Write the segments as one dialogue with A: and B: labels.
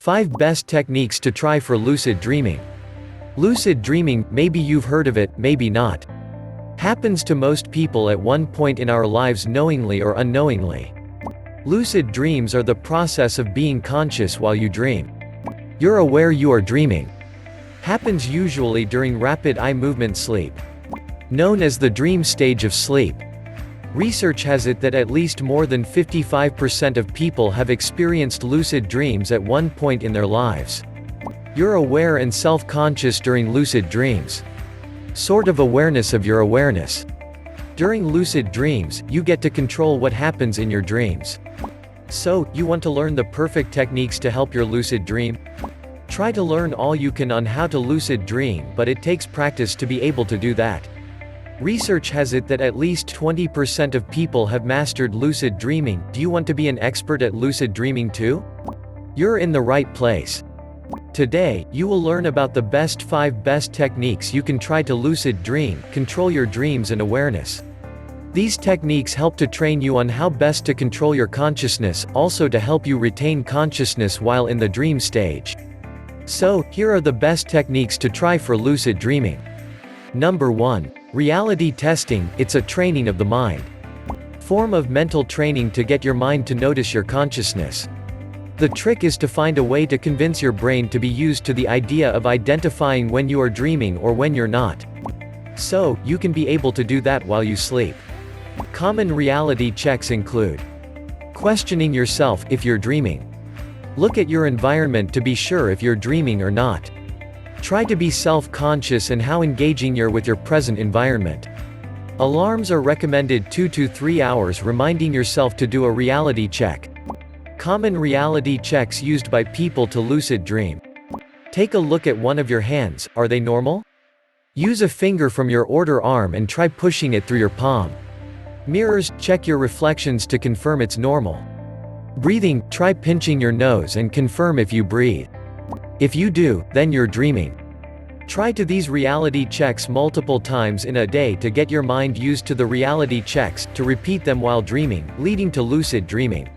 A: 5 Best Techniques to Try for Lucid Dreaming. Lucid dreaming, maybe you've heard of it, maybe not. Happens to most people at one point in our lives knowingly or unknowingly. Lucid dreams are the process of being conscious while you dream. You're aware you are dreaming. Happens usually during rapid eye movement sleep. Known as the dream stage of sleep. Research has it that at least more than 55% of people have experienced lucid dreams at one point in their lives. You're aware and self-conscious during lucid dreams. Sort of awareness of your awareness. During lucid dreams, you get to control what happens in your dreams. So, you want to learn the perfect techniques to help your lucid dream? Try to learn all you can on how to lucid dream, but it takes practice to be able to do that. Research has it that at least 20% of people have mastered lucid dreaming. Do you want to be an expert at lucid dreaming too? You're in the right place. Today, you will learn about the 5 best techniques you can try to lucid dream, control your dreams and awareness. These techniques help to train you on how best to control your consciousness, also to help you retain consciousness while in the dream stage. So, here are the best techniques to try for lucid dreaming. Number 1. Reality testing. It's a training of the mind. Form of mental training to get your mind to notice your consciousness. The trick is to find a way to convince your brain to be used to the idea of identifying when you are dreaming or when you're not. So, you can be able to do that while you sleep. Common reality checks include questioning yourself if you're dreaming. Look at your environment to be sure if you're dreaming or not. Try to be self-conscious and how engaging you're with your present environment. Alarms are recommended 2 to 3 hours reminding yourself to do a reality check. Common reality checks used by people to lucid dream. Take a look at one of your hands, are they normal? Use a finger from your order arm and try pushing it through your palm. Mirrors, check your reflections to confirm it's normal. Breathing, try pinching your nose and confirm if you breathe. If you do, then you're dreaming. Try to these reality checks multiple times in a day to get your mind used to the reality checks, to repeat them while dreaming, leading to lucid dreaming.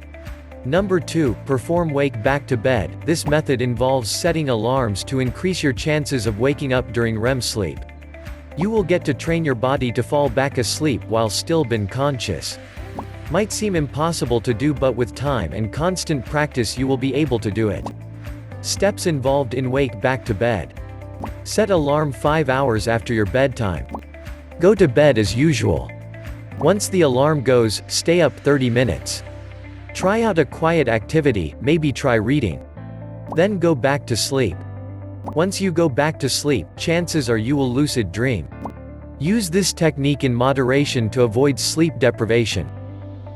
A: Number 2, perform wake back to bed. This method involves setting alarms to increase your chances of waking up during REM sleep. You will get to train your body to fall back asleep while still being conscious. Might seem impossible to do, but with time and constant practice you will be able to do it. Steps involved in wake back to bed. Set alarm 5 hours after your bedtime. Go to bed as usual. Once the alarm goes, stay up 30 minutes. Try out a quiet activity, maybe try reading. Then go back to sleep. Once you go back to sleep, chances are you will lucid dream. Use this technique in moderation to avoid sleep deprivation.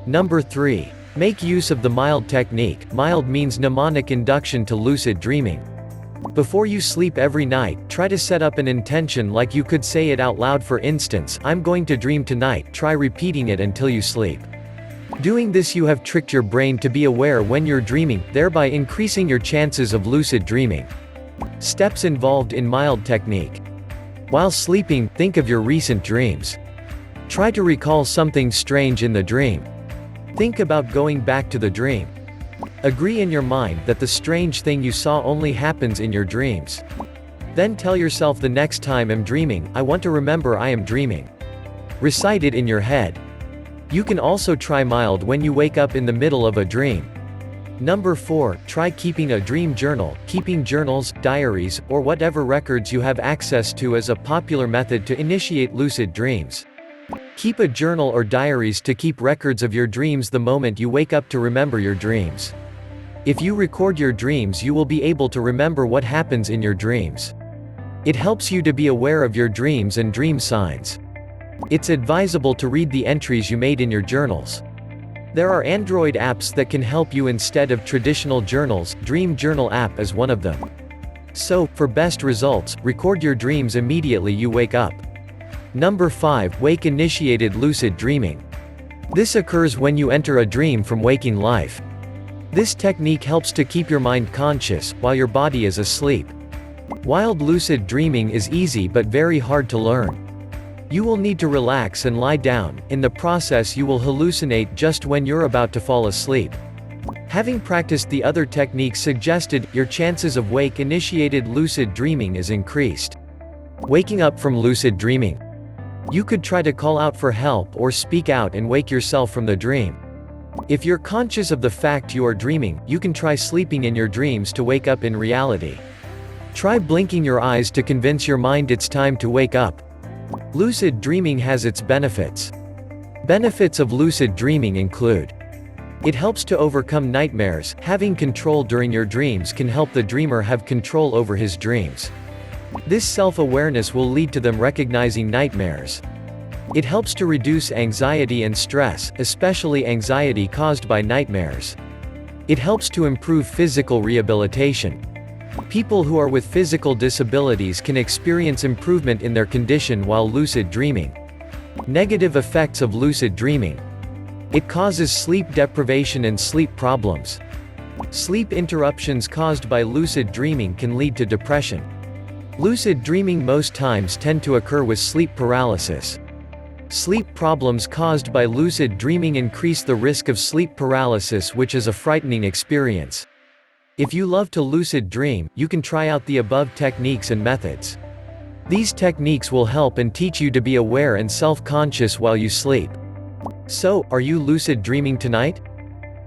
A: Number 3. Make use of the mild technique. Mild means mnemonic induction to lucid dreaming. Before you sleep every night, try to set up an intention, like you could say it out loud. For instance, I'm going to dream tonight. Try repeating it until you sleep. Doing this, you have tricked your brain to be aware when you're dreaming, thereby increasing your chances of lucid dreaming. Steps involved in mild technique. While sleeping, think of your recent dreams. Try to recall something strange in the dream. Think about going back to the dream. Agree in your mind that the strange thing you saw only happens in your dreams. Then tell yourself, the next time I'm dreaming, I want to remember I am dreaming. Recite it in your head. You can also try mild when you wake up in the middle of a dream. Number 4, try keeping a dream journal. Keeping journals, diaries, or whatever records you have access to is a popular method to initiate lucid dreams. Keep a journal or diaries to keep records of your dreams the moment you wake up to remember your dreams. If you record your dreams, you will be able to remember what happens in your dreams. It helps you to be aware of your dreams and dream signs. It's advisable to read the entries you made in your journals. There are Android apps that can help you instead of traditional journals. Dream Journal app is one of them. So, for best results, record your dreams immediately you wake up. Number 5, wake-initiated lucid dreaming. This occurs when you enter a dream from waking life. This technique helps to keep your mind conscious, while your body is asleep. Wild lucid dreaming is easy but very hard to learn. You will need to relax and lie down. In the process you will hallucinate just when you're about to fall asleep. Having practiced the other techniques suggested, your chances of wake-initiated lucid dreaming is increased. Waking up from lucid dreaming. You could try to call out for help or speak out and wake yourself from the dream. If you're conscious of the fact you are dreaming, you can try sleeping in your dreams to wake up in reality. Try blinking your eyes to convince your mind it's time to wake up. Lucid dreaming has its benefits. Benefits of lucid dreaming include: it helps to overcome nightmares. Having control during your dreams can help the dreamer have control over his dreams. This self-awareness will lead to them recognizing nightmares. It helps to reduce anxiety and stress, especially anxiety caused by nightmares. It helps to improve physical rehabilitation. People who are with physical disabilities can experience improvement in their condition while lucid dreaming. Negative effects of lucid dreaming. It causes sleep deprivation and sleep problems. Sleep interruptions caused by lucid dreaming can lead to depression. Lucid dreaming most times tend to occur with sleep paralysis. Sleep problems caused by lucid dreaming increase the risk of sleep paralysis, which is a frightening experience. If you love to lucid dream, you can try out the above techniques and methods. These techniques will help and teach you to be aware and self-conscious while you sleep. So, are you lucid dreaming tonight?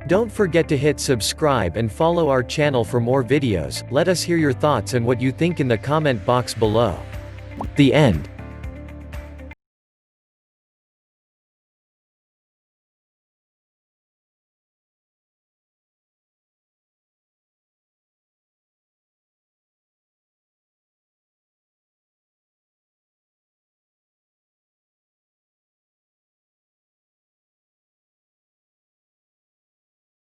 A: Don't forget to hit subscribe and follow our channel for more videos. Let us hear your thoughts and what you think in the comment box below. The end.